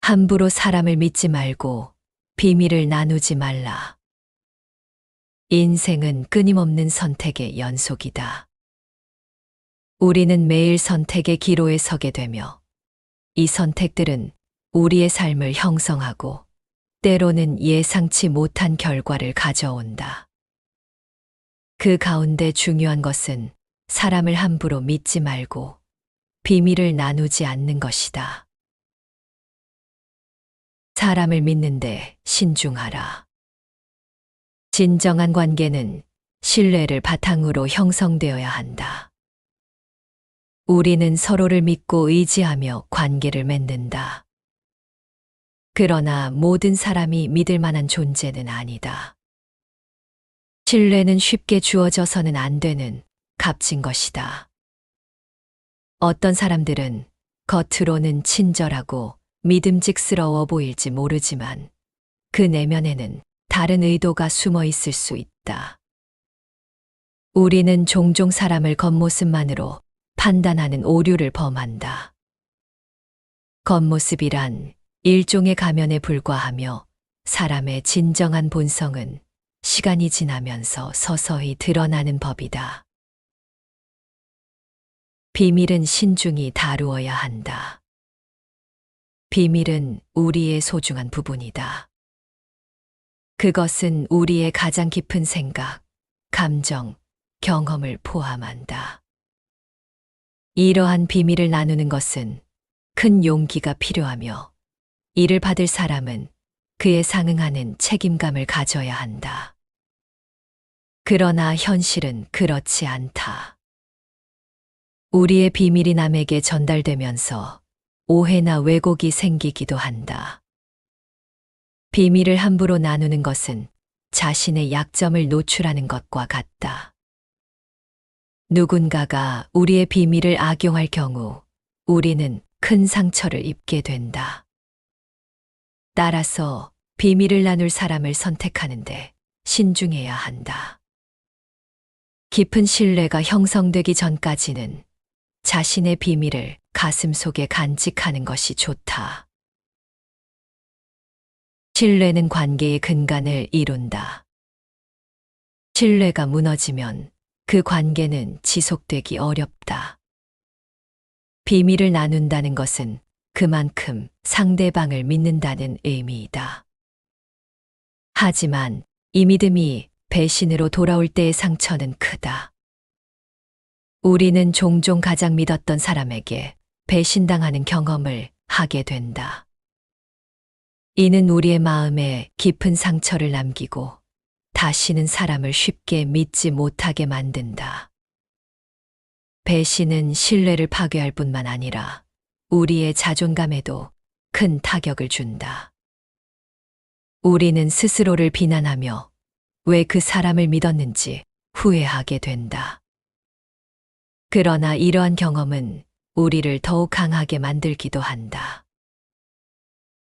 함부로 사람을 믿지 말고 비밀을 나누지 말라. 인생은 끊임없는 선택의 연속이다. 우리는 매일 선택의 기로에 서게 되며 이 선택들은 우리의 삶을 형성하고 때로는 예상치 못한 결과를 가져온다. 그 가운데 중요한 것은 사람을 함부로 믿지 말고 비밀을 나누지 않는 것이다. 사람을 믿는데 신중하라. 진정한 관계는 신뢰를 바탕으로 형성되어야 한다. 우리는 서로를 믿고 의지하며 관계를 맺는다. 그러나 모든 사람이 믿을 만한 존재는 아니다. 신뢰는 쉽게 주어져서는 안 되는 값진 것이다. 어떤 사람들은 겉으로는 친절하고 믿음직스러워 보일지 모르지만 그 내면에는 다른 의도가 숨어 있을 수 있다. 우리는 종종 사람을 겉모습만으로 판단하는 오류를 범한다. 겉모습이란 일종의 가면에 불과하며 사람의 진정한 본성은 시간이 지나면서 서서히 드러나는 법이다. 비밀은 신중히 다루어야 한다. 비밀은 우리의 소중한 부분이다. 그것은 우리의 가장 깊은 생각, 감정, 경험을 포함한다. 이러한 비밀을 나누는 것은 큰 용기가 필요하며 이를 받을 사람은 그에 상응하는 책임감을 가져야 한다. 그러나 현실은 그렇지 않다. 우리의 비밀이 남에게 전달되면서 오해나 왜곡이 생기기도 한다. 비밀을 함부로 나누는 것은 자신의 약점을 노출하는 것과 같다. 누군가가 우리의 비밀을 악용할 경우 우리는 큰 상처를 입게 된다. 따라서 비밀을 나눌 사람을 선택하는데 신중해야 한다. 깊은 신뢰가 형성되기 전까지는 자신의 비밀을 가슴속에 간직하는 것이 좋다. 신뢰는 관계의 근간을 이룬다. 신뢰가 무너지면 그 관계는 지속되기 어렵다. 비밀을 나눈다는 것은 그만큼 상대방을 믿는다는 의미이다. 하지만 이 믿음이 배신으로 돌아올 때의 상처는 크다. 우리는 종종 가장 믿었던 사람에게 배신당하는 경험을 하게 된다. 이는 우리의 마음에 깊은 상처를 남기고 다시는 사람을 쉽게 믿지 못하게 만든다. 배신은 신뢰를 파괴할 뿐만 아니라 우리의 자존감에도 큰 타격을 준다. 우리는 스스로를 비난하며 왜 그 사람을 믿었는지 후회하게 된다. 그러나 이러한 경험은 우리를 더욱 강하게 만들기도 한다.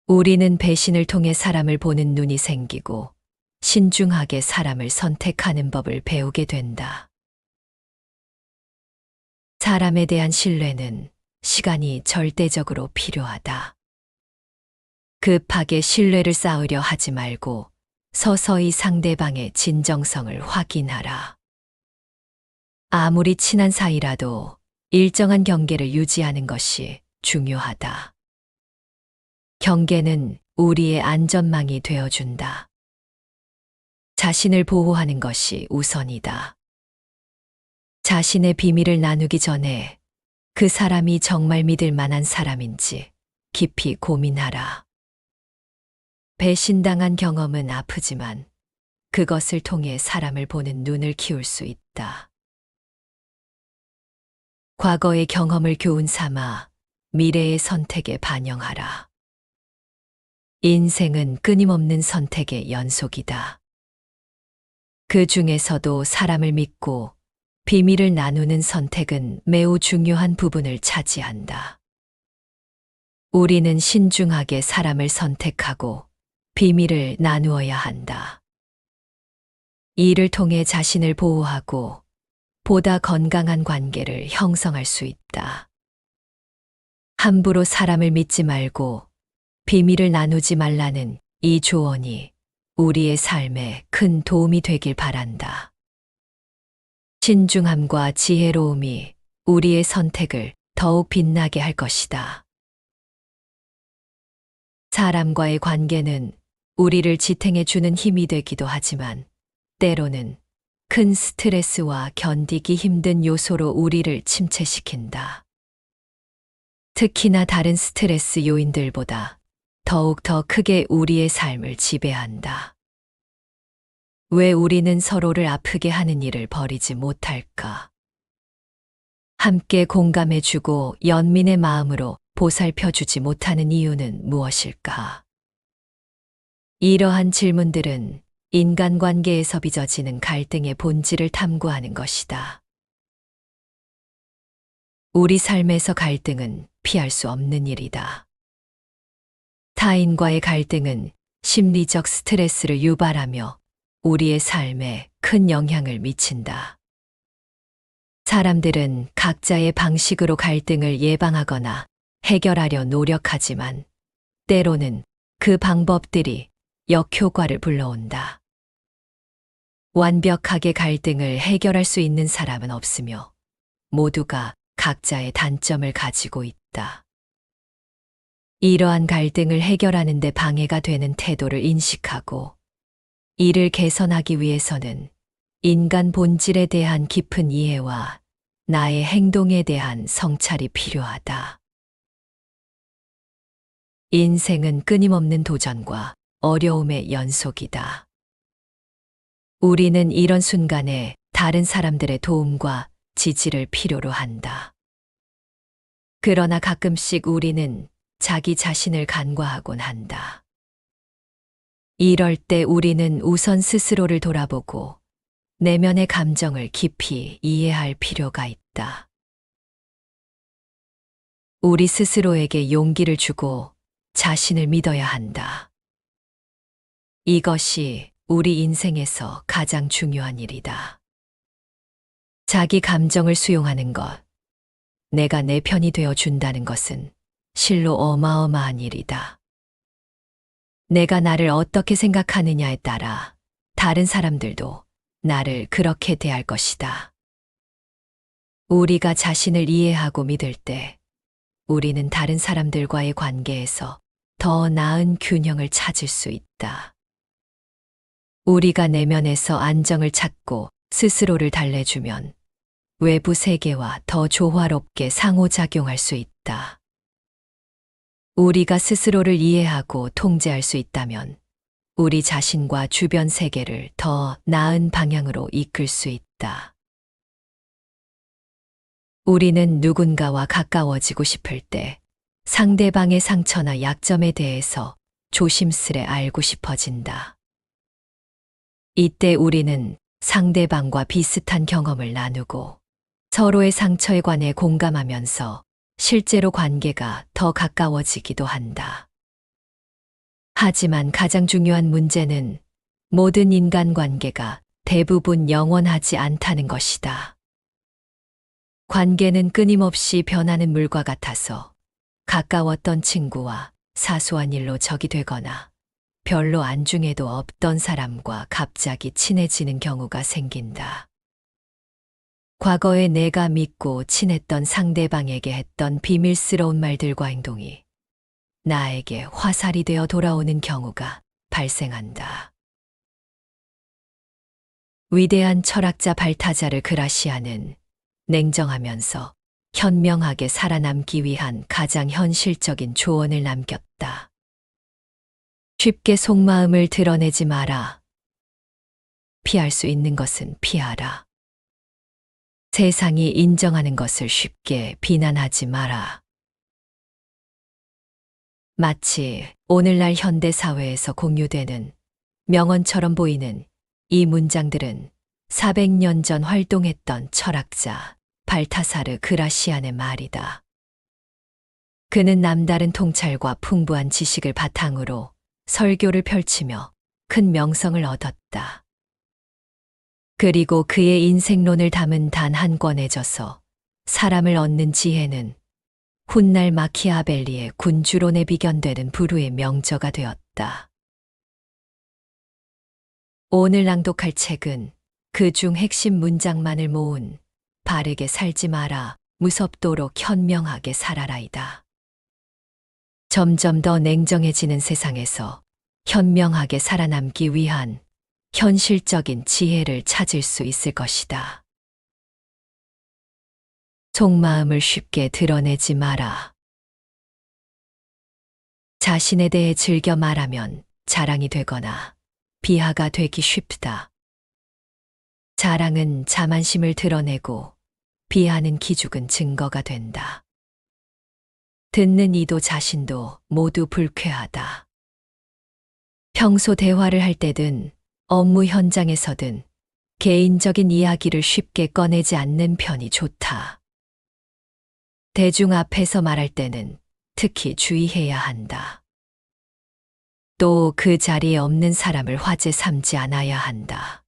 우리는 배신을 통해 사람을 보는 눈이 생기고 신중하게 사람을 선택하는 법을 배우게 된다. 사람에 대한 신뢰는 시간이 절대적으로 필요하다. 급하게 신뢰를 쌓으려 하지 말고 서서히 상대방의 진정성을 확인하라. 아무리 친한 사이라도 일정한 경계를 유지하는 것이 중요하다. 경계는 우리의 안전망이 되어준다. 자신을 보호하는 것이 우선이다. 자신의 비밀을 나누기 전에 그 사람이 정말 믿을 만한 사람인지 깊이 고민하라. 배신당한 경험은 아프지만 그것을 통해 사람을 보는 눈을 키울 수 있다. 과거의 경험을 교훈 삼아 미래의 선택에 반영하라. 인생은 끊임없는 선택의 연속이다. 그 중에서도 사람을 믿고 비밀을 나누는 선택은 매우 중요한 부분을 차지한다. 우리는 신중하게 사람을 선택하고 비밀을 나누어야 한다. 이를 통해 자신을 보호하고 보다 건강한 관계를 형성할 수 있다. 함부로 사람을 믿지 말고 비밀을 나누지 말라는 이 조언이 우리의 삶에 큰 도움이 되길 바란다. 신중함과 지혜로움이 우리의 선택을 더욱 빛나게 할 것이다. 사람과의 관계는 우리를 지탱해 주는 힘이 되기도 하지만 때로는 큰 스트레스와 견디기 힘든 요소로 우리를 침체시킨다. 특히나 다른 스트레스 요인들보다 더욱 더 크게 우리의 삶을 지배한다. 왜 우리는 서로를 아프게 하는 일을 버리지 못할까? 함께 공감해주고 연민의 마음으로 보살펴주지 못하는 이유는 무엇일까? 이러한 질문들은 인간관계에서 빚어지는 갈등의 본질을 탐구하는 것이다. 우리 삶에서 갈등은 피할 수 없는 일이다. 타인과의 갈등은 심리적 스트레스를 유발하며 우리의 삶에 큰 영향을 미친다. 사람들은 각자의 방식으로 갈등을 예방하거나 해결하려 노력하지만 때로는 그 방법들이 역효과를 불러온다. 완벽하게 갈등을 해결할 수 있는 사람은 없으며 모두가 각자의 단점을 가지고 있다. 이러한 갈등을 해결하는 데 방해가 되는 태도를 인식하고 이를 개선하기 위해서는 인간 본질에 대한 깊은 이해와 나의 행동에 대한 성찰이 필요하다. 인생은 끊임없는 도전과 어려움의 연속이다. 우리는 이런 순간에 다른 사람들의 도움과 지지를 필요로 한다. 그러나 가끔씩 우리는 자기 자신을 간과하곤 한다. 이럴 때 우리는 우선 스스로를 돌아보고 내면의 감정을 깊이 이해할 필요가 있다. 우리 스스로에게 용기를 주고 자신을 믿어야 한다. 이것이 우리 인생에서 가장 중요한 일이다. 자기 감정을 수용하는 것, 내가 내 편이 되어 준다는 것은 실로 어마어마한 일이다. 내가 나를 어떻게 생각하느냐에 따라 다른 사람들도 나를 그렇게 대할 것이다. 우리가 자신을 이해하고 믿을 때 우리는 다른 사람들과의 관계에서 더 나은 균형을 찾을 수 있다. 우리가 내면에서 안정을 찾고 스스로를 달래주면 외부 세계와 더 조화롭게 상호작용할 수 있다. 우리가 스스로를 이해하고 통제할 수 있다면 우리 자신과 주변 세계를 더 나은 방향으로 이끌 수 있다. 우리는 누군가와 가까워지고 싶을 때 상대방의 상처나 약점에 대해서 조심스레 알고 싶어진다. 이때 우리는 상대방과 비슷한 경험을 나누고 서로의 상처에 관해 공감하면서 실제로 관계가 더 가까워지기도 한다. 하지만 가장 중요한 문제는 모든 인간관계가 대부분 영원하지 않다는 것이다. 관계는 끊임없이 변하는 물과 같아서 가까웠던 친구와 사소한 일로 적이 되거나 별로 안중에도 없던 사람과 갑자기 친해지는 경우가 생긴다. 과거에 내가 믿고 친했던 상대방에게 했던 비밀스러운 말들과 행동이 나에게 화살이 되어 돌아오는 경우가 발생한다. 위대한 철학자 발타자르 그라시아는 냉정하면서 현명하게 살아남기 위한 가장 현실적인 조언을 남겼다. 쉽게 속마음을 드러내지 마라. 피할 수 있는 것은 피하라. 세상이 인정하는 것을 쉽게 비난하지 마라. 마치 오늘날 현대 사회에서 공유되는 명언처럼 보이는 이 문장들은 400년 전 활동했던 철학자 발타사르 그라시안의 말이다. 그는 남다른 통찰과 풍부한 지식을 바탕으로 설교를 펼치며 큰 명성을 얻었다. 그리고 그의 인생론을 담은 단 한 권에 져서 사람을 얻는 지혜는 훗날 마키아벨리의 군주론에 비견되는 불후의 명저가 되었다. 오늘 낭독할 책은 그중 핵심 문장만을 모은 바르게 살지 마라, 무섭도록 현명하게 살아라이다. 점점 더 냉정해지는 세상에서 현명하게 살아남기 위한 현실적인 지혜를 찾을 수 있을 것이다. 속마음을 쉽게 드러내지 마라. 자신에 대해 즐겨 말하면 자랑이 되거나 비하가 되기 쉽다. 자랑은 자만심을 드러내고 비하는 기죽은 증거가 된다. 듣는 이도 자신도 모두 불쾌하다. 평소 대화를 할 때든 업무 현장에서든 개인적인 이야기를 쉽게 꺼내지 않는 편이 좋다. 대중 앞에서 말할 때는 특히 주의해야 한다. 또 그 자리에 없는 사람을 화제 삼지 않아야 한다.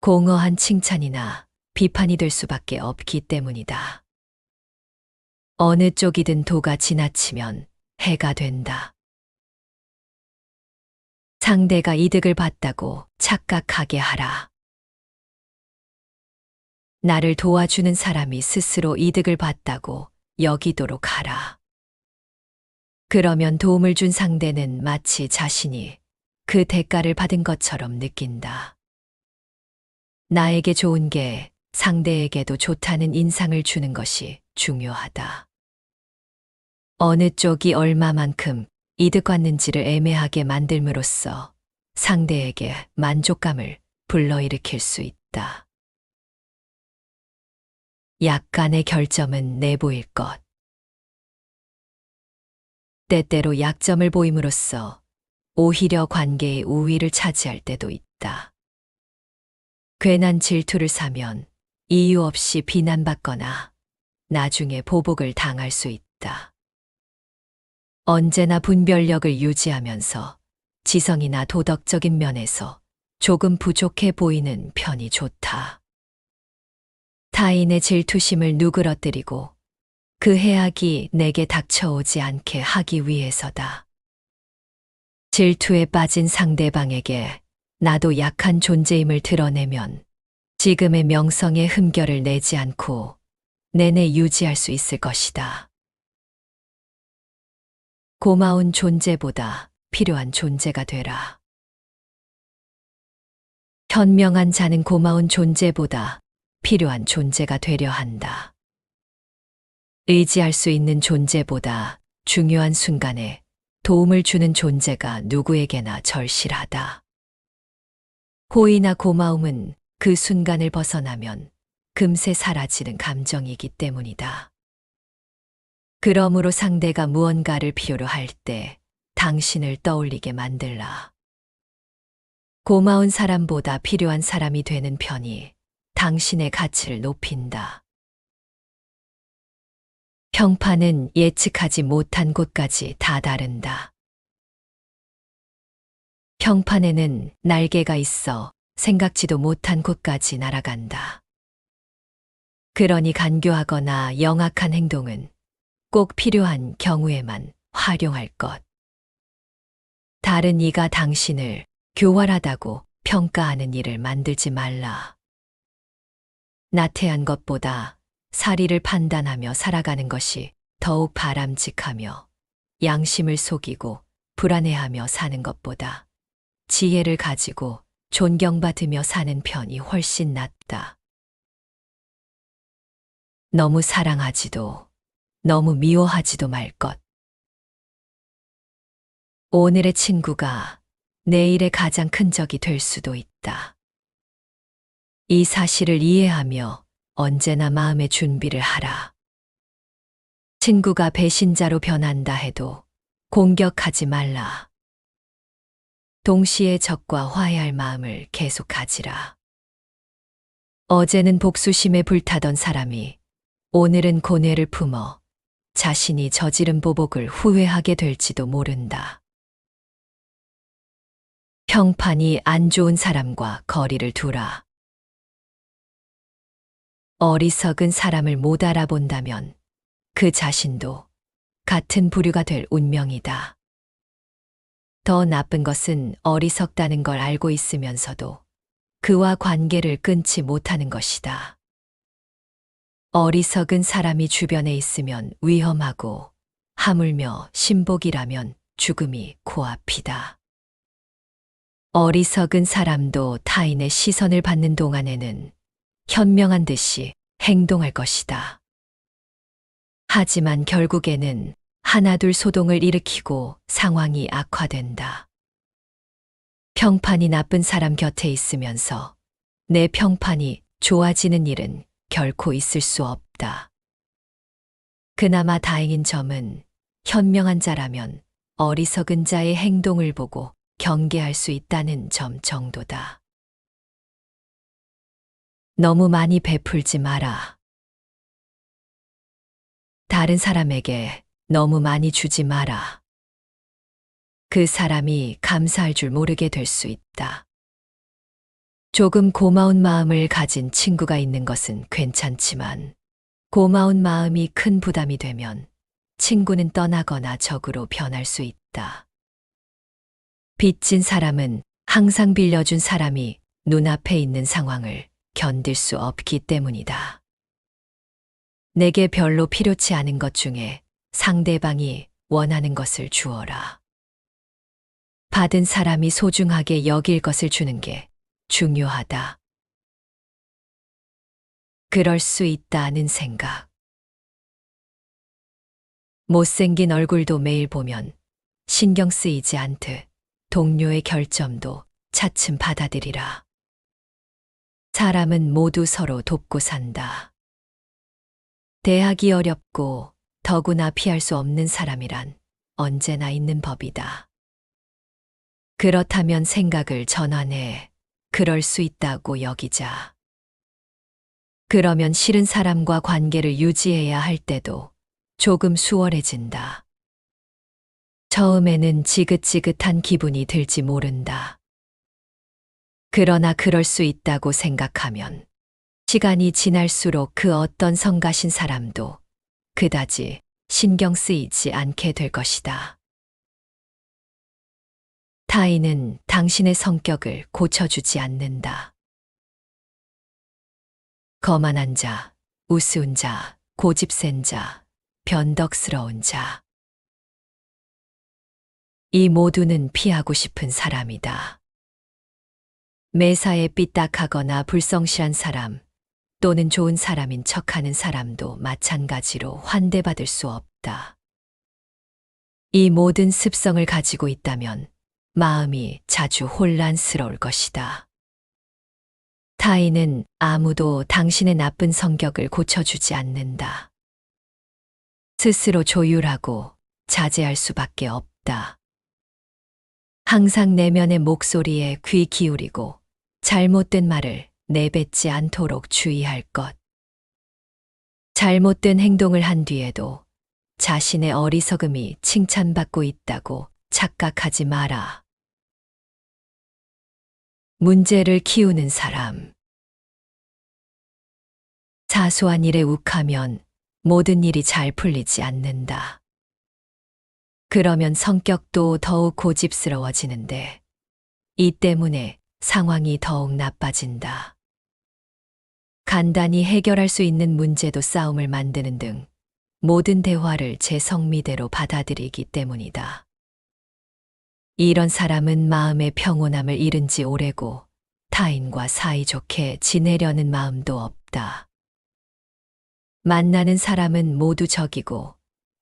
공허한 칭찬이나 비판이 될 수밖에 없기 때문이다. 어느 쪽이든 도가 지나치면 해가 된다. 상대가 이득을 봤다고 착각하게 하라. 나를 도와주는 사람이 스스로 이득을 봤다고 여기도록 하라. 그러면 도움을 준 상대는 마치 자신이 그 대가를 받은 것처럼 느낀다. 나에게 좋은 게 상대에게도 좋다는 인상을 주는 것이 중요하다. 어느 쪽이 얼마만큼 이득 받는지를 애매하게 만들므로써 상대에게 만족감을 불러일으킬 수 있다. 약간의 결점은 내보일 것. 때때로 약점을 보임으로써 오히려 관계의 우위를 차지할 때도 있다. 괜한 질투를 사면 이유 없이 비난받거나 나중에 보복을 당할 수 있다. 언제나 분별력을 유지하면서 지성이나 도덕적인 면에서 조금 부족해 보이는 편이 좋다. 타인의 질투심을 누그러뜨리고 그 해악이 내게 닥쳐오지 않게 하기 위해서다. 질투에 빠진 상대방에게 나도 약한 존재임을 드러내면 지금의 명성에 흠결을 내지 않고 내내 유지할 수 있을 것이다. 고마운 존재보다 필요한 존재가 되라. 현명한 자는 고마운 존재보다 필요한 존재가 되려 한다. 의지할 수 있는 존재보다 중요한 순간에 도움을 주는 존재가 누구에게나 절실하다. 호의나 고마움은 그 순간을 벗어나면 금세 사라지는 감정이기 때문이다. 그러므로 상대가 무언가를 필요로 할 때 당신을 떠올리게 만들라. 고마운 사람보다 필요한 사람이 되는 편이 당신의 가치를 높인다. 평판은 예측하지 못한 곳까지 다다른다. 평판에는 날개가 있어 생각지도 못한 곳까지 날아간다. 그러니 간교하거나 영악한 행동은 꼭 필요한 경우에만 활용할 것. 다른 이가 당신을 교활하다고 평가하는 일을 만들지 말라. 나태한 것보다 사리를 판단하며 살아가는 것이 더욱 바람직하며 양심을 속이고 불안해하며 사는 것보다 지혜를 가지고 존경받으며 사는 편이 훨씬 낫다. 너무 사랑하지도 너무 미워하지도 말 것. 오늘의 친구가 내일의 가장 큰 적이 될 수도 있다. 이 사실을 이해하며 언제나 마음의 준비를 하라. 친구가 배신자로 변한다 해도 공격하지 말라. 동시에 적과 화해할 마음을 계속 가지라. 어제는 복수심에 불타던 사람이 오늘은 고뇌를 품어 자신이 저지른 보복을 후회하게 될지도 모른다. 평판이 안 좋은 사람과 거리를 두라. 어리석은 사람을 못 알아본다면 그 자신도 같은 부류가 될 운명이다. 더 나쁜 것은 어리석다는 걸 알고 있으면서도 그와 관계를 끊지 못하는 것이다. 어리석은 사람이 주변에 있으면 위험하고 하물며 신복이라면 죽음이 코앞이다. 어리석은 사람도 타인의 시선을 받는 동안에는 현명한 듯이 행동할 것이다. 하지만 결국에는 하나둘 소동을 일으키고 상황이 악화된다. 평판이 나쁜 사람 곁에 있으면서 내 평판이 좋아지는 일은 결코 있을 수 없다. 그나마 다행인 점은 현명한 자라면 어리석은 자의 행동을 보고 경계할 수 있다는 점 정도다. 너무 많이 베풀지 마라. 다른 사람에게 너무 많이 주지 마라. 그 사람이 감사할 줄 모르게 될 수 있다. 조금 고마운 마음을 가진 친구가 있는 것은 괜찮지만 고마운 마음이 큰 부담이 되면 친구는 떠나거나 적으로 변할 수 있다. 빚진 사람은 항상 빌려준 사람이 눈앞에 있는 상황을 견딜 수 없기 때문이다. 내게 별로 필요치 않은 것 중에 상대방이 원하는 것을 주어라. 받은 사람이 소중하게 여길 것을 주는 게 중요하다. 그럴 수 있다는 생각. 못생긴 얼굴도 매일 보면 신경 쓰이지 않듯 동료의 결점도 차츰 받아들이라. 사람은 모두 서로 돕고 산다. 대하기 어렵고 더구나 피할 수 없는 사람이란 언제나 있는 법이다. 그렇다면 생각을 전환해 그럴 수 있다고 여기자. 그러면 싫은 사람과 관계를 유지해야 할 때도 조금 수월해진다. 처음에는 지긋지긋한 기분이 들지 모른다. 그러나 그럴 수 있다고 생각하면 시간이 지날수록 그 어떤 성가신 사람도 그다지 신경 쓰이지 않게 될 것이다. 타인은 당신의 성격을 고쳐주지 않는다. 거만한 자, 우스운 자, 고집센 자, 변덕스러운 자. 이 모두는 피하고 싶은 사람이다. 매사에 삐딱하거나 불성실한 사람 또는 좋은 사람인 척하는 사람도 마찬가지로 환대받을 수 없다. 이 모든 습성을 가지고 있다면 마음이 자주 혼란스러울 것이다. 타인은 아무도 당신의 나쁜 성격을 고쳐주지 않는다. 스스로 조율하고 자제할 수밖에 없다. 항상 내면의 목소리에 귀 기울이고 잘못된 말을 내뱉지 않도록 주의할 것. 잘못된 행동을 한 뒤에도 자신의 어리석음이 칭찬받고 있다고 착각하지 마라. 문제를 키우는 사람. 사소한 일에 욱하면 모든 일이 잘 풀리지 않는다. 그러면 성격도 더욱 고집스러워지는데 이 때문에 상황이 더욱 나빠진다. 간단히 해결할 수 있는 문제도 싸움을 만드는 등 모든 대화를 제 성미대로 받아들이기 때문이다. 이런 사람은 마음의 평온함을 잃은 지 오래고 타인과 사이좋게 지내려는 마음도 없다. 만나는 사람은 모두 적이고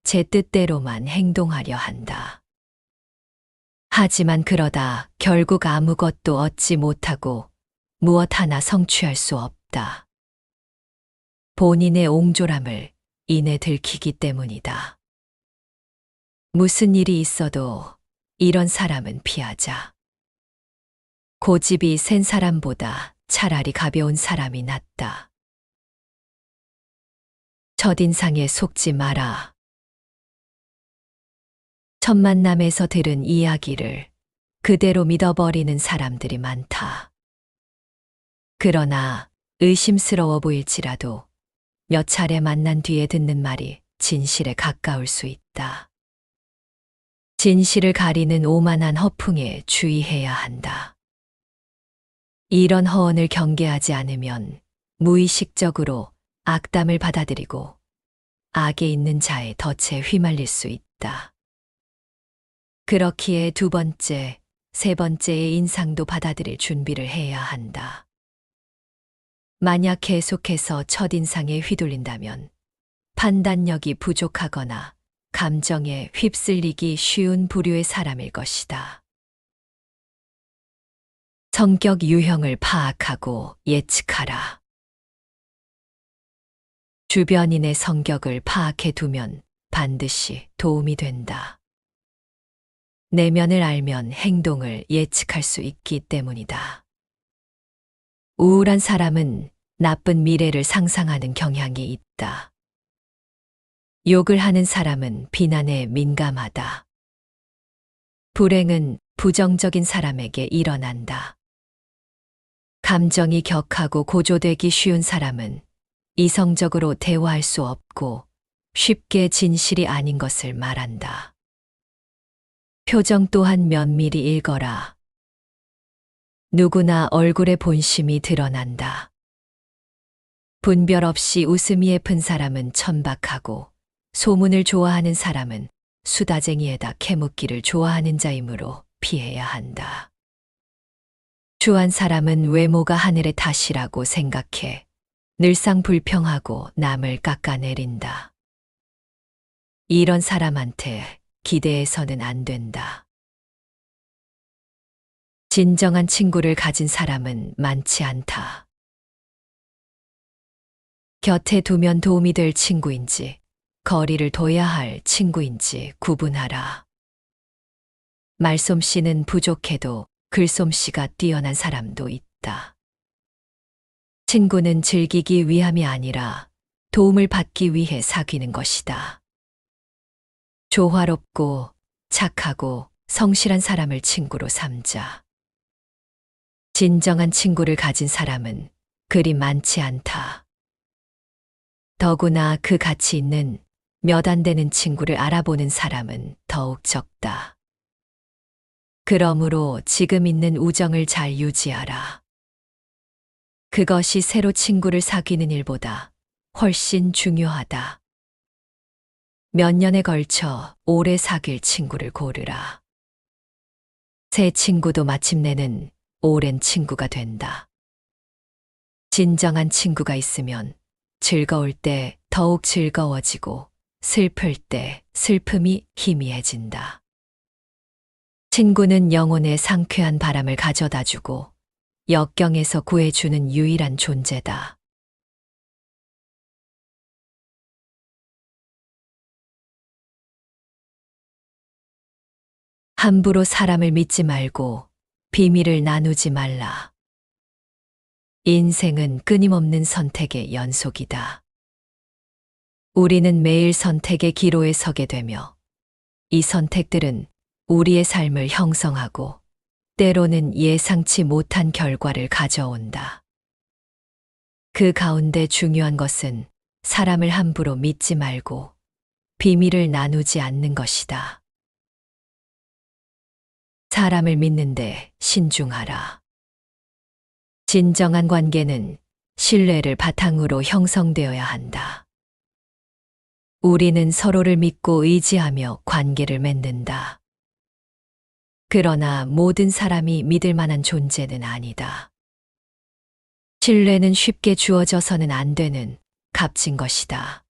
제 뜻대로만 행동하려 한다. 하지만 그러다 결국 아무것도 얻지 못하고 무엇 하나 성취할 수 없다. 본인의 옹졸함을 이내 들키기 때문이다. 무슨 일이 있어도 이런 사람은 피하자. 고집이 센 사람보다 차라리 가벼운 사람이 낫다. 첫인상에 속지 마라. 첫 만남에서 들은 이야기를 그대로 믿어버리는 사람들이 많다. 그러나 의심스러워 보일지라도 몇 차례 만난 뒤에 듣는 말이 진실에 가까울 수 있다. 진실을 가리는 오만한 허풍에 주의해야 한다. 이런 허언을 경계하지 않으면 무의식적으로 악담을 받아들이고 악에 있는 자의 덫에 휘말릴 수 있다. 그렇기에 두 번째, 세 번째의 인상도 받아들일 준비를 해야 한다. 만약 계속해서 첫인상에 휘둘린다면 판단력이 부족하거나 감정에 휩쓸리기 쉬운 부류의 사람일 것이다. 성격 유형을 파악하고 예측하라. 주변인의 성격을 파악해 두면 반드시 도움이 된다. 내면을 알면 행동을 예측할 수 있기 때문이다. 우울한 사람은 나쁜 미래를 상상하는 경향이 있다. 욕을 하는 사람은 비난에 민감하다. 불행은 부정적인 사람에게 일어난다. 감정이 격하고 고조되기 쉬운 사람은 이성적으로 대화할 수 없고 쉽게 진실이 아닌 것을 말한다. 표정 또한 면밀히 읽어라. 누구나 얼굴에 본심이 드러난다. 분별 없이 웃음이 예쁜 사람은 천박하고 소문을 좋아하는 사람은 수다쟁이에다 캐묻기를 좋아하는 자이므로 피해야 한다. 추한 사람은 외모가 하늘의 탓이라고 생각해 늘상 불평하고 남을 깎아내린다. 이런 사람한테 기대해서는 안 된다. 진정한 친구를 가진 사람은 많지 않다. 곁에 두면 도움이 될 친구인지 거리를 둬야 할 친구인지 구분하라. 말솜씨는 부족해도 글솜씨가 뛰어난 사람도 있다. 친구는 즐기기 위함이 아니라 도움을 받기 위해 사귀는 것이다. 조화롭고 착하고 성실한 사람을 친구로 삼자. 진정한 친구를 가진 사람은 그리 많지 않다. 더구나 그 가치 있는 몇 안 되는 친구를 알아보는 사람은 더욱 적다. 그러므로 지금 있는 우정을 잘 유지하라. 그것이 새로 친구를 사귀는 일보다 훨씬 중요하다. 몇 년에 걸쳐 오래 사귈 친구를 고르라. 새 친구도 마침내는 오랜 친구가 된다. 진정한 친구가 있으면 즐거울 때 더욱 즐거워지고 슬플 때 슬픔이 희미해진다. 친구는 영혼의 상쾌한 바람을 가져다 주고 역경에서 구해주는 유일한 존재다. 함부로 사람을 믿지 말고 비밀을 나누지 말라. 인생은 끊임없는 선택의 연속이다. 우리는 매일 선택의 기로에 서게 되며 이 선택들은 우리의 삶을 형성하고 때로는 예상치 못한 결과를 가져온다. 그 가운데 중요한 것은 사람을 함부로 믿지 말고 비밀을 나누지 않는 것이다. 사람을 믿는데 신중하라. 진정한 관계는 신뢰를 바탕으로 형성되어야 한다. 우리는 서로를 믿고 의지하며 관계를 맺는다. 그러나 모든 사람이 믿을 만한 존재는 아니다. 신뢰는 쉽게 주어져서는 안 되는 값진 것이다.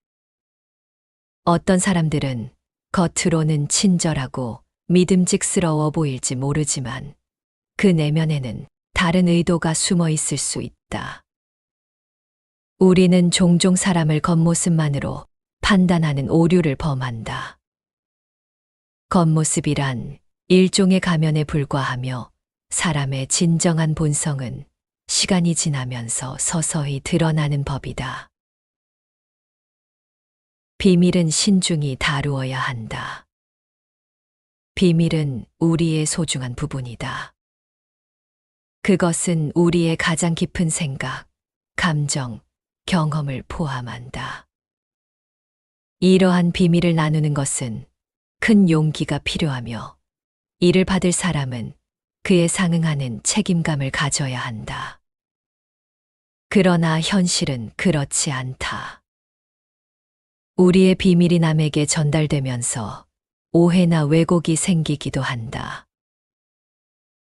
어떤 사람들은 겉으로는 친절하고 믿음직스러워 보일지 모르지만 그 내면에는 다른 의도가 숨어 있을 수 있다. 우리는 종종 사람을 겉모습만으로 판단하는 오류를 범한다. 겉모습이란 일종의 가면에 불과하며 사람의 진정한 본성은 시간이 지나면서 서서히 드러나는 법이다. 비밀은 신중히 다루어야 한다. 비밀은 우리의 소중한 부분이다. 그것은 우리의 가장 깊은 생각, 감정, 경험을 포함한다. 이러한 비밀을 나누는 것은 큰 용기가 필요하며 이를 받을 사람은 그에 상응하는 책임감을 가져야 한다. 그러나 현실은 그렇지 않다. 우리의 비밀이 남에게 전달되면서 오해나 왜곡이 생기기도 한다.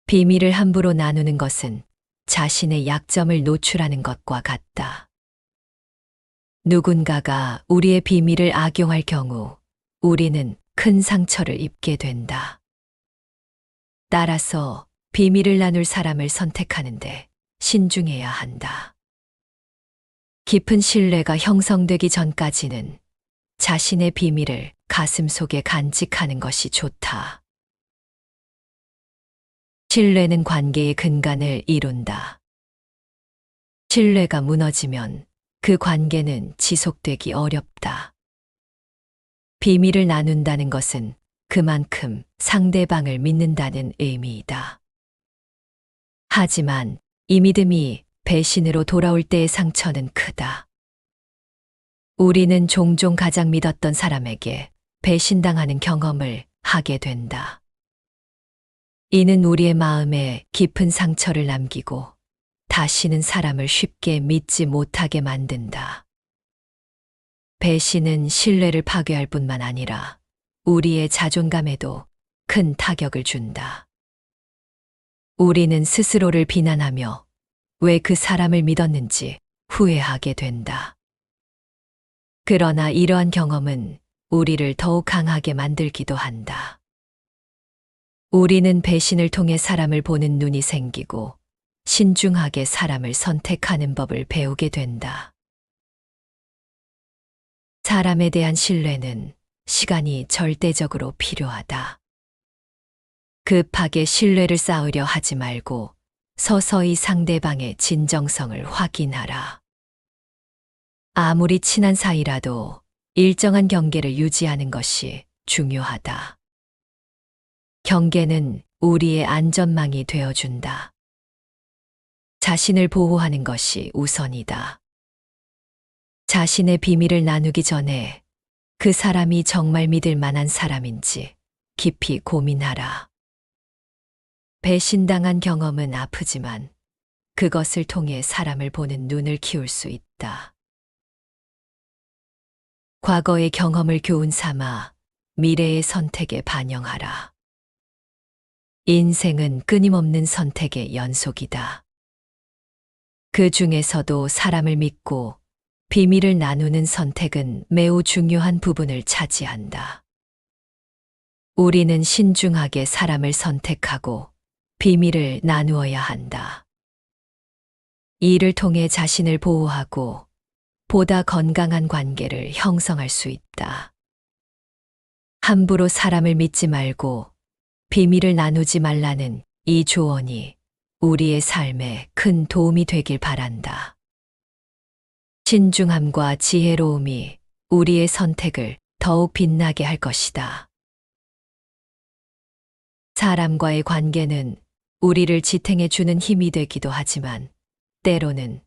비밀을 함부로 나누는 것은 자신의 약점을 노출하는 것과 같다. 누군가가 우리의 비밀을 악용할 경우 우리는 큰 상처를 입게 된다. 따라서 비밀을 나눌 사람을 선택하는데 신중해야 한다. 깊은 신뢰가 형성되기 전까지는 자신의 비밀을 가슴속에 간직하는 것이 좋다. 신뢰는 관계의 근간을 이룬다. 신뢰가 무너지면 그 관계는 지속되기 어렵다. 비밀을 나눈다는 것은 그만큼 상대방을 믿는다는 의미이다. 하지만 이 믿음이 배신으로 돌아올 때의 상처는 크다. 우리는 종종 가장 믿었던 사람에게 배신당하는 경험을 하게 된다. 이는 우리의 마음에 깊은 상처를 남기고 다시는 사람을 쉽게 믿지 못하게 만든다. 배신은 신뢰를 파괴할 뿐만 아니라 우리의 자존감에도 큰 타격을 준다. 우리는 스스로를 비난하며 왜 그 사람을 믿었는지 후회하게 된다. 그러나 이러한 경험은 우리를 더욱 강하게 만들기도 한다. 우리는 배신을 통해 사람을 보는 눈이 생기고 신중하게 사람을 선택하는 법을 배우게 된다. 사람에 대한 신뢰는 시간이 절대적으로 필요하다. 급하게 신뢰를 쌓으려 하지 말고 서서히 상대방의 진정성을 확인하라. 아무리 친한 사이라도 일정한 경계를 유지하는 것이 중요하다. 경계는 우리의 안전망이 되어준다. 자신을 보호하는 것이 우선이다. 자신의 비밀을 나누기 전에 그 사람이 정말 믿을 만한 사람인지 깊이 고민하라. 배신당한 경험은 아프지만 그것을 통해 사람을 보는 눈을 키울 수 있다. 과거의 경험을 교훈 삼아 미래의 선택에 반영하라. 인생은 끊임없는 선택의 연속이다. 그 중에서도 사람을 믿고 비밀을 나누는 선택은 매우 중요한 부분을 차지한다. 우리는 신중하게 사람을 선택하고 비밀을 나누어야 한다. 이를 통해 자신을 보호하고 보다 건강한 관계를 형성할 수 있다. 함부로 사람을 믿지 말고 비밀을 나누지 말라는 이 조언이 우리의 삶에 큰 도움이 되길 바란다. 신중함과 지혜로움이 우리의 선택을 더욱 빛나게 할 것이다. 사람과의 관계는 우리를 지탱해 주는 힘이 되기도 하지만 때로는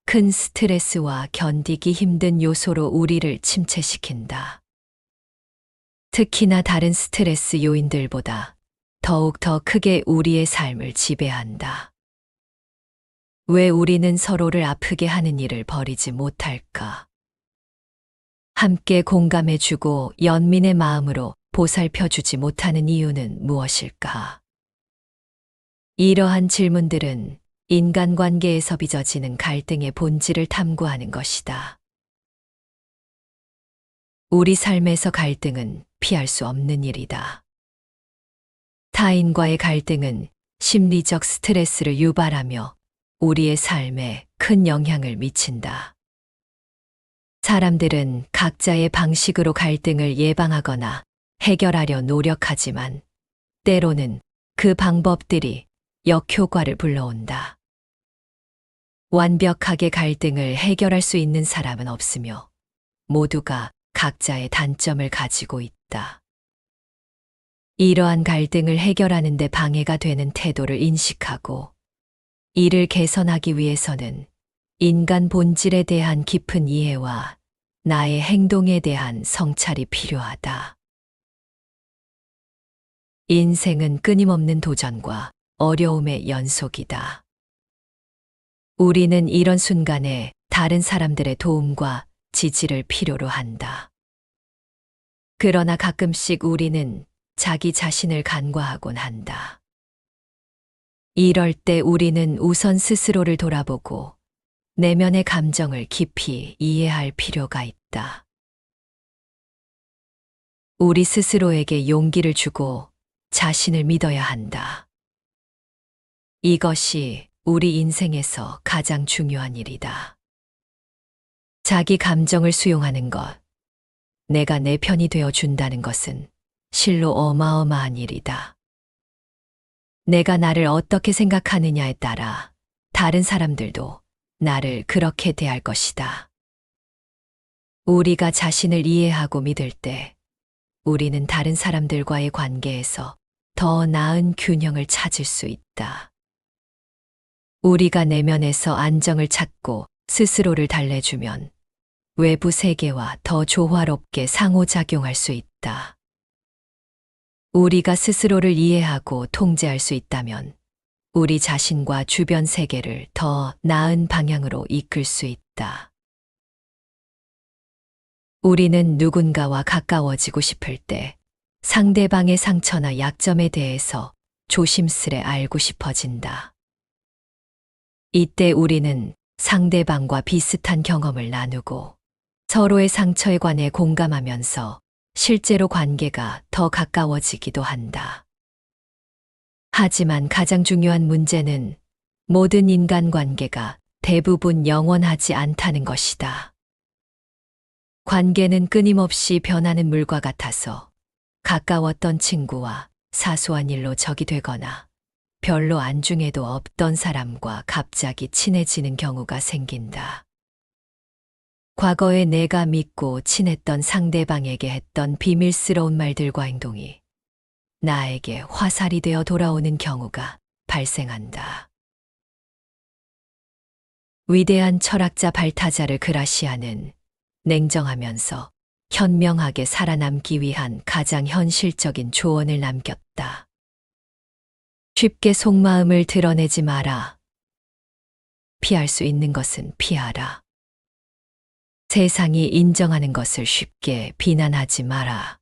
큰 스트레스와 견디기 힘든 요소로 우리를 침체시킨다. 특히나 다른 스트레스 요인들보다 더욱 더 크게 우리의 삶을 지배한다. 왜 우리는 서로를 아프게 하는 일을 버리지 못할까? 함께 공감해주고 연민의 마음으로 보살펴주지 못하는 이유는 무엇일까? 이러한 질문들은 인간관계에서 빚어지는 갈등의 본질을 탐구하는 것이다. 우리 삶에서 갈등은 피할 수 없는 일이다. 타인과의 갈등은 심리적 스트레스를 유발하며 우리의 삶에 큰 영향을 미친다. 사람들은 각자의 방식으로 갈등을 예방하거나 해결하려 노력하지만 때로는 그 방법들이 역효과를 불러온다. 완벽하게 갈등을 해결할 수 있는 사람은 없으며 모두가 각자의 단점을 가지고 있다. 이러한 갈등을 해결하는 데 방해가 되는 태도를 인식하고 이를 개선하기 위해서는 인간 본질에 대한 깊은 이해와 나의 행동에 대한 성찰이 필요하다. 인생은 끊임없는 도전과 어려움의 연속이다. 우리는 이런 순간에 다른 사람들의 도움과 지지를 필요로 한다. 그러나 가끔씩 우리는 자기 자신을 간과하곤 한다. 이럴 때 우리는 우선 스스로를 돌아보고 내면의 감정을 깊이 이해할 필요가 있다. 우리 스스로에게 용기를 주고 자신을 믿어야 한다. 이것이 우리 인생에서 가장 중요한 일이다. 자기 감정을 수용하는 것, 내가 내 편이 되어 준다는 것은 실로 어마어마한 일이다. 내가 나를 어떻게 생각하느냐에 따라 다른 사람들도 나를 그렇게 대할 것이다. 우리가 자신을 이해하고 믿을 때 우리는 다른 사람들과의 관계에서 더 나은 균형을 찾을 수 있다. 우리가 내면에서 안정을 찾고 스스로를 달래주면 외부 세계와 더 조화롭게 상호작용할 수 있다. 우리가 스스로를 이해하고 통제할 수 있다면 우리 자신과 주변 세계를 더 나은 방향으로 이끌 수 있다. 우리는 누군가와 가까워지고 싶을 때 상대방의 상처나 약점에 대해서 조심스레 알고 싶어진다. 이때 우리는 상대방과 비슷한 경험을 나누고 서로의 상처에 관해 공감하면서 실제로 관계가 더 가까워지기도 한다. 하지만 가장 중요한 문제는 모든 인간관계가 대부분 영원하지 않다는 것이다. 관계는 끊임없이 변하는 물과 같아서 가까웠던 친구와 사소한 일로 적이 되거나 별로 안중에도 없던 사람과 갑자기 친해지는 경우가 생긴다. 과거에 내가 믿고 친했던 상대방에게 했던 비밀스러운 말들과 행동이 나에게 화살이 되어 돌아오는 경우가 발생한다. 위대한 철학자 발타자르 그라시아는 냉정하면서 현명하게 살아남기 위한 가장 현실적인 조언을 남겼다. 쉽게 속마음을 드러내지 마라. 피할 수 있는 것은 피하라. 세상이 인정하는 것을 쉽게 비난하지 마라.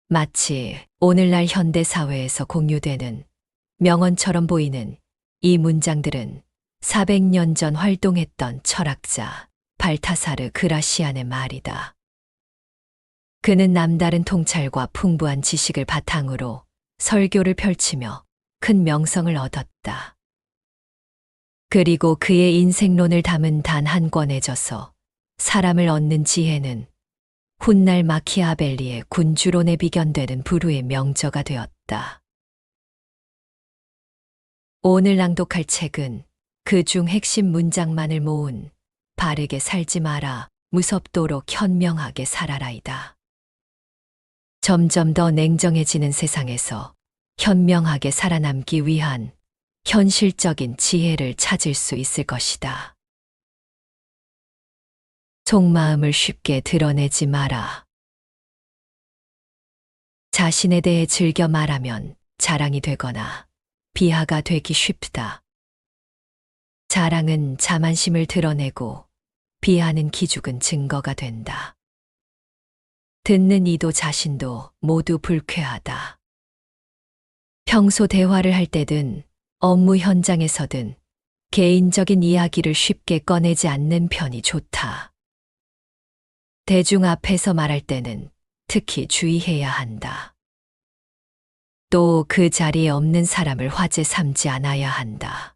마치 오늘날 현대 사회에서 공유되는 명언처럼 보이는 이 문장들은 400년 전 활동했던 철학자 발타사르 그라시안의 말이다. 그는 남다른 통찰과 풍부한 지식을 바탕으로 설교를 펼치며 큰 명성을 얻었다. 그리고 그의 인생론을 담은 단 한 권에 져서 사람을 얻는 지혜는 훗날 마키아벨리의 군주론에 비견되는 불후의 명저가 되었다. 오늘 낭독할 책은 그중 핵심 문장만을 모은 바르게 살지 마라, 무섭도록 현명하게 살아라이다. 점점 더 냉정해지는 세상에서 현명하게 살아남기 위한 현실적인 지혜를 찾을 수 있을 것이다. 속마음을 쉽게 드러내지 마라. 자신에 대해 즐겨 말하면 자랑이 되거나 비하가 되기 쉽다. 자랑은 자만심을 드러내고 비하는 기죽은 증거가 된다. 듣는 이도 자신도 모두 불쾌하다. 평소 대화를 할 때든 업무 현장에서든 개인적인 이야기를 쉽게 꺼내지 않는 편이 좋다. 대중 앞에서 말할 때는 특히 주의해야 한다. 또 그 자리에 없는 사람을 화제 삼지 않아야 한다.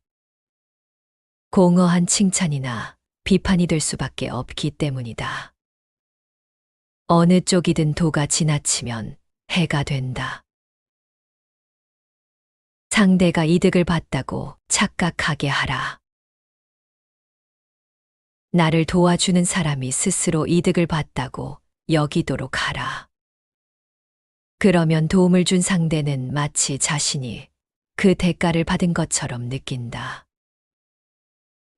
공허한 칭찬이나 비판이 될 수밖에 없기 때문이다. 어느 쪽이든 도가 지나치면 해가 된다. 상대가 이득을 봤다고 착각하게 하라. 나를 도와주는 사람이 스스로 이득을 봤다고 여기도록 하라. 그러면 도움을 준 상대는 마치 자신이 그 대가를 받은 것처럼 느낀다.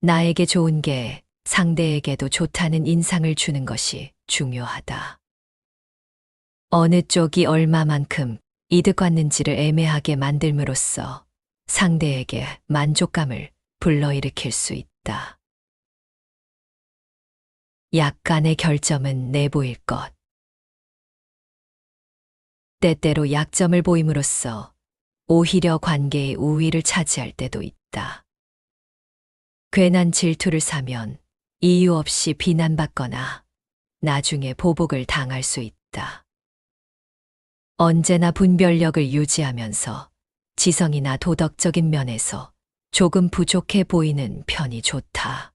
나에게 좋은 게 상대에게도 좋다는 인상을 주는 것이 중요하다. 어느 쪽이 얼마만큼 이득받는지를 애매하게 만들므로써 상대에게 만족감을 불러일으킬 수 있다. 약간의 결점은 내보일 것. 때때로 약점을 보임으로써 오히려 관계의 우위를 차지할 때도 있다. 괜한 질투를 사면 이유 없이 비난받거나 나중에 보복을 당할 수 있다. 언제나 분별력을 유지하면서 지성이나 도덕적인 면에서 조금 부족해 보이는 편이 좋다.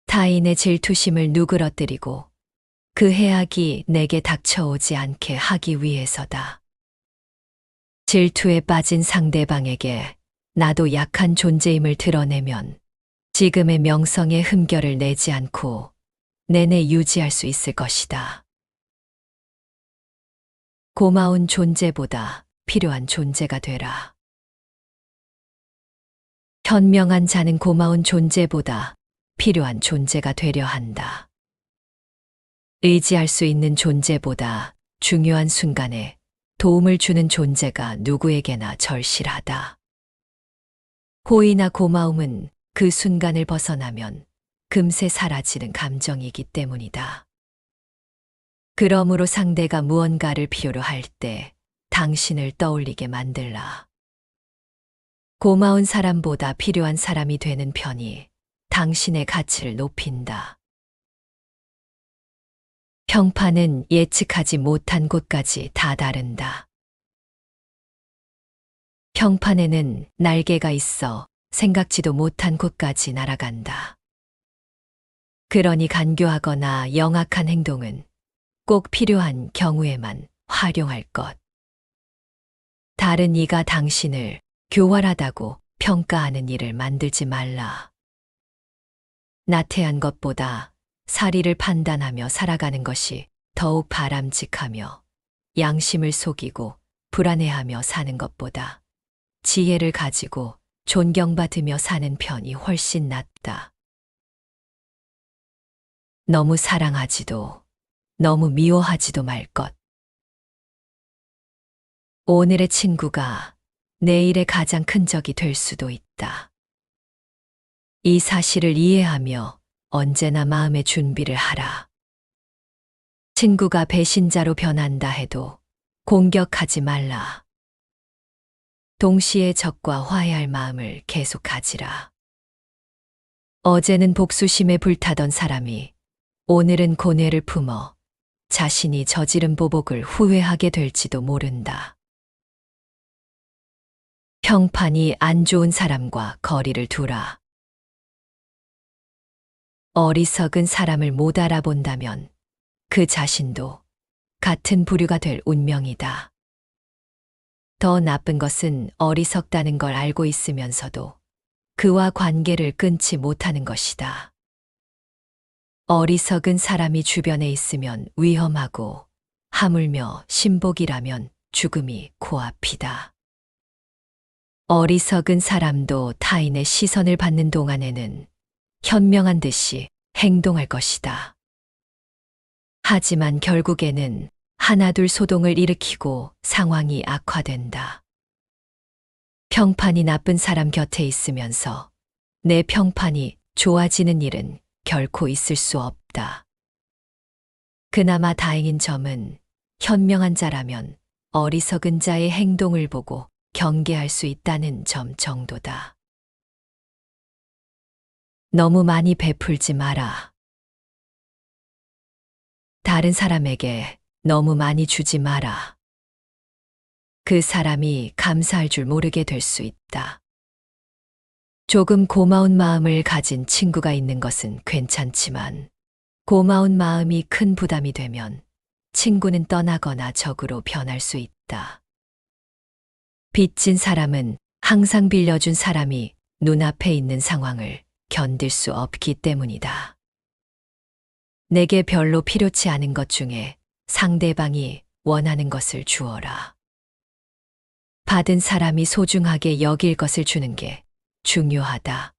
타인의 질투심을 누그러뜨리고 그 해악이 내게 닥쳐오지 않게 하기 위해서다. 질투에 빠진 상대방에게 나도 약한 존재임을 드러내면 지금의 명성에 흠결을 내지 않고 내내 유지할 수 있을 것이다. 고마운 존재보다 필요한 존재가 되라. 현명한 자는 고마운 존재보다 필요한 존재가 되려 한다. 의지할 수 있는 존재보다 중요한 순간에 도움을 주는 존재가 누구에게나 절실하다. 호의나 고마움은 그 순간을 벗어나면 금세 사라지는 감정이기 때문이다. 그러므로 상대가 무언가를 필요로 할 때 당신을 떠올리게 만들라. 고마운 사람보다 필요한 사람이 되는 편이 당신의 가치를 높인다. 평판은 예측하지 못한 곳까지 다다른다. 평판에는 날개가 있어 생각지도 못한 곳까지 날아간다. 그러니 간교하거나 영악한 행동은 꼭 필요한 경우에만 활용할 것. 다른 이가 당신을 교활하다고 평가하는 일을 만들지 말라. 나태한 것보다 사리를 판단하며 살아가는 것이 더욱 바람직하며 양심을 속이고 불안해하며 사는 것보다 지혜를 가지고 존경받으며 사는 편이 훨씬 낫다. 너무 사랑하지도 너무 미워하지도 말 것. 오늘의 친구가 내일의 가장 큰 적이 될 수도 있다. 이 사실을 이해하며 언제나 마음의 준비를 하라. 친구가 배신자로 변한다 해도 공격하지 말라. 동시에 적과 화해할 마음을 계속 가지라. 어제는 복수심에 불타던 사람이 오늘은 고뇌를 품어 자신이 저지른 보복을 후회하게 될지도 모른다. 평판이 안 좋은 사람과 거리를 두라. 어리석은 사람을 못 알아본다면 그 자신도 같은 부류가 될 운명이다. 더 나쁜 것은 어리석다는 걸 알고 있으면서도 그와 관계를 끊지 못하는 것이다. 어리석은 사람이 주변에 있으면 위험하고 하물며 신복이라면 죽음이 코앞이다. 어리석은 사람도 타인의 시선을 받는 동안에는 현명한 듯이 행동할 것이다. 하지만 결국에는 하나둘 소동을 일으키고 상황이 악화된다. 평판이 나쁜 사람 곁에 있으면서 내 평판이 좋아지는 일은 결코 있을 수 없다. 그나마 다행인 점은 현명한 자라면 어리석은 자의 행동을 보고 경계할 수 있다는 점 정도다. 너무 많이 베풀지 마라. 다른 사람에게 너무 많이 주지 마라. 그 사람이 감사할 줄 모르게 될 수 있다. 조금 고마운 마음을 가진 친구가 있는 것은 괜찮지만 고마운 마음이 큰 부담이 되면 친구는 떠나거나 적으로 변할 수 있다. 빚진 사람은 항상 빌려준 사람이 눈앞에 있는 상황을 견딜 수 없기 때문이다. 내게 별로 필요치 않은 것 중에 상대방이 원하는 것을 주어라. 받은 사람이 소중하게 여길 것을 주는 게 중요하다.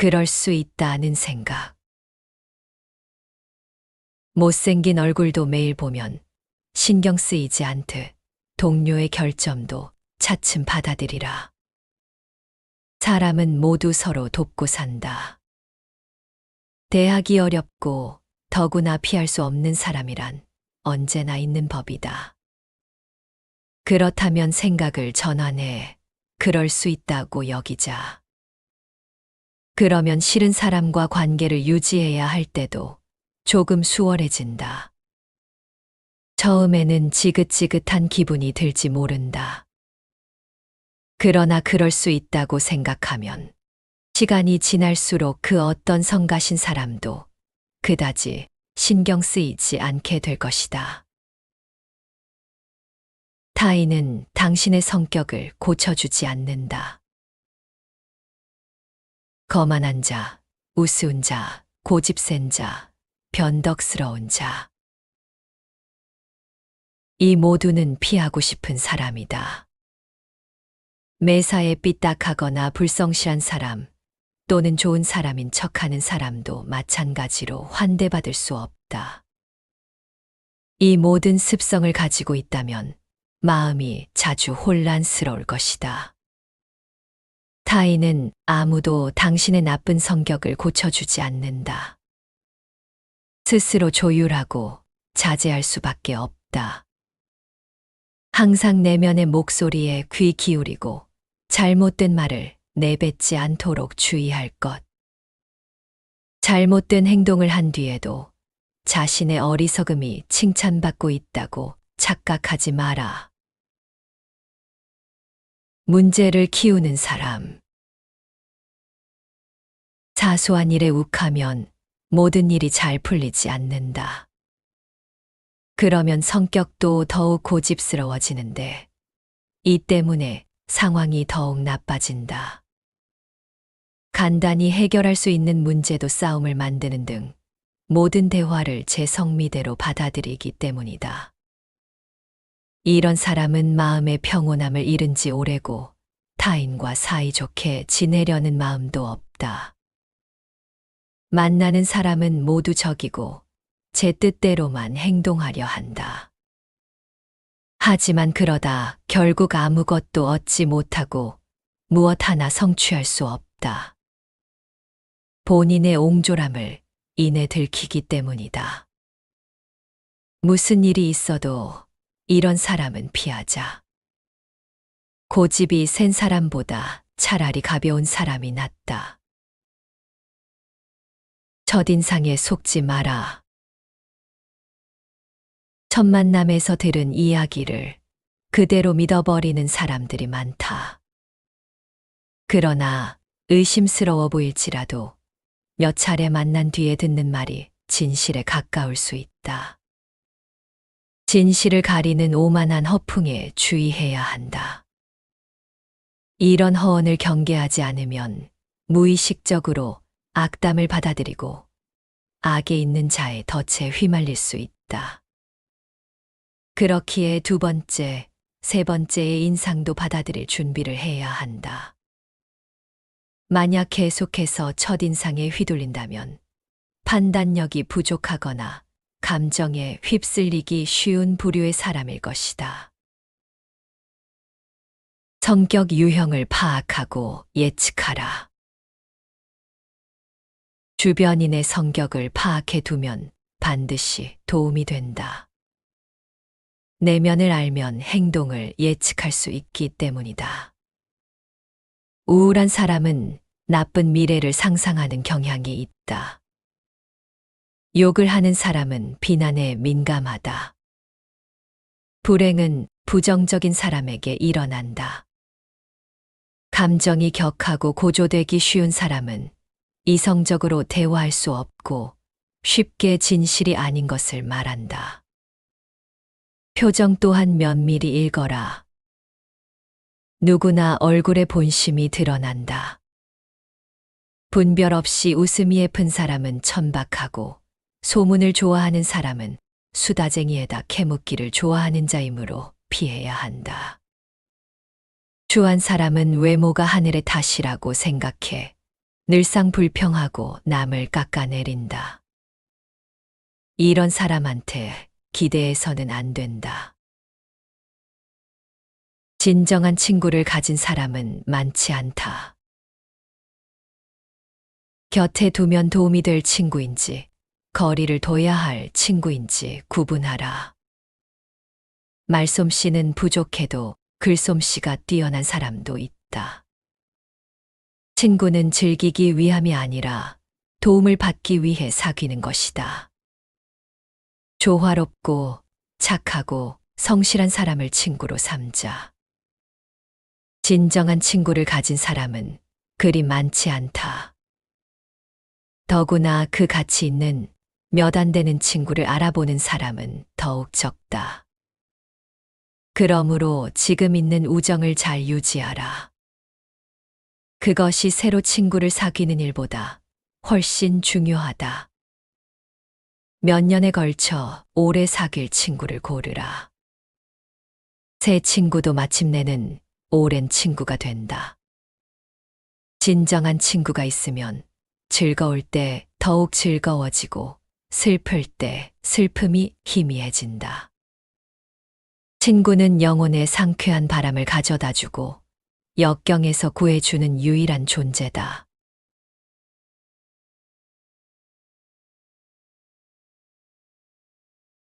그럴 수 있다는 생각. 못생긴 얼굴도 매일 보면 신경 쓰이지 않듯 동료의 결점도 차츰 받아들이라. 사람은 모두 서로 돕고 산다. 대하기 어렵고 더구나 피할 수 없는 사람이란 언제나 있는 법이다. 그렇다면 생각을 전환해 그럴 수 있다고 여기자. 그러면 싫은 사람과 관계를 유지해야 할 때도 조금 수월해진다. 처음에는 지긋지긋한 기분이 들지 모른다. 그러나 그럴 수 있다고 생각하면 시간이 지날수록 그 어떤 성가신 사람도 그다지 신경 쓰이지 않게 될 것이다. 타인은 당신의 성격을 고쳐주지 않는다. 거만한 자, 우스운 자, 고집센 자, 변덕스러운 자. 이 모두는 피하고 싶은 사람이다. 매사에 삐딱하거나 불성실한 사람 또는 좋은 사람인 척하는 사람도 마찬가지로 환대받을 수 없다. 이 모든 습성을 가지고 있다면 마음이 자주 혼란스러울 것이다. 타인은 아무도 당신의 나쁜 성격을 고쳐주지 않는다. 스스로 조율하고 자제할 수밖에 없다. 항상 내면의 목소리에 귀 기울이고 잘못된 말을 내뱉지 않도록 주의할 것. 잘못된 행동을 한 뒤에도 자신의 어리석음이 칭찬받고 있다고 착각하지 마라. 문제를 키우는 사람. 사소한 일에 욱하면 모든 일이 잘 풀리지 않는다. 그러면 성격도 더욱 고집스러워지는데 이 때문에 상황이 더욱 나빠진다. 간단히 해결할 수 있는 문제도 싸움을 만드는 등 모든 대화를 제 성미대로 받아들이기 때문이다. 이런 사람은 마음의 평온함을 잃은 지 오래고 타인과 사이좋게 지내려는 마음도 없다. 만나는 사람은 모두 적이고 제 뜻대로만 행동하려 한다. 하지만 그러다 결국 아무것도 얻지 못하고 무엇 하나 성취할 수 없다. 본인의 옹졸함을 이내 들키기 때문이다. 무슨 일이 있어도 이런 사람은 피하자. 고집이 센 사람보다 차라리 가벼운 사람이 낫다. 첫인상에 속지 마라. 첫 만남에서 들은 이야기를 그대로 믿어버리는 사람들이 많다. 그러나 의심스러워 보일지라도 몇 차례 만난 뒤에 듣는 말이 진실에 가까울 수 있다. 진실을 가리는 오만한 허풍에 주의해야 한다. 이런 허언을 경계하지 않으면 무의식적으로 악담을 받아들이고 악에 있는 자의 덫에 휘말릴 수 있다. 그렇기에 두 번째, 세 번째의 인상도 받아들일 준비를 해야 한다. 만약 계속해서 첫인상에 휘둘린다면 판단력이 부족하거나 감정에 휩쓸리기 쉬운 부류의 사람일 것이다. 성격 유형을 파악하고 예측하라. 주변인의 성격을 파악해 두면 반드시 도움이 된다. 내면을 알면 행동을 예측할 수 있기 때문이다. 우울한 사람은 나쁜 미래를 상상하는 경향이 있다. 욕을 하는 사람은 비난에 민감하다. 불행은 부정적인 사람에게 일어난다. 감정이 격하고 고조되기 쉬운 사람은 이성적으로 대화할 수 없고 쉽게 진실이 아닌 것을 말한다. 표정 또한 면밀히 읽어라. 누구나 얼굴에 본심이 드러난다. 분별 없이 웃음이 예쁜 사람은 천박하고 소문을 좋아하는 사람은 수다쟁이에다 캐묻기를 좋아하는 자이므로 피해야 한다. 추한 사람은 외모가 하늘의 탓이라고 생각해 늘상 불평하고 남을 깎아내린다. 이런 사람한테 기대해서는 안 된다. 진정한 친구를 가진 사람은 많지 않다. 곁에 두면 도움이 될 친구인지, 거리를 둬야 할 친구인지 구분하라. 말솜씨는 부족해도 글솜씨가 뛰어난 사람도 있다. 친구는 즐기기 위함이 아니라 도움을 받기 위해 사귀는 것이다. 조화롭고 착하고 성실한 사람을 친구로 삼자. 진정한 친구를 가진 사람은 그리 많지 않다. 더구나 그 가치 있는 몇 안 되는 친구를 알아보는 사람은 더욱 적다. 그러므로 지금 있는 우정을 잘 유지하라. 그것이 새로 친구를 사귀는 일보다 훨씬 중요하다. 몇 년에 걸쳐 오래 사귈 친구를 고르라. 새 친구도 마침내는 오랜 친구가 된다. 진정한 친구가 있으면 즐거울 때 더욱 즐거워지고 슬플 때 슬픔이 희미해진다. 친구는 영혼의 상쾌한 바람을 가져다 주고 역경에서 구해주는 유일한 존재다.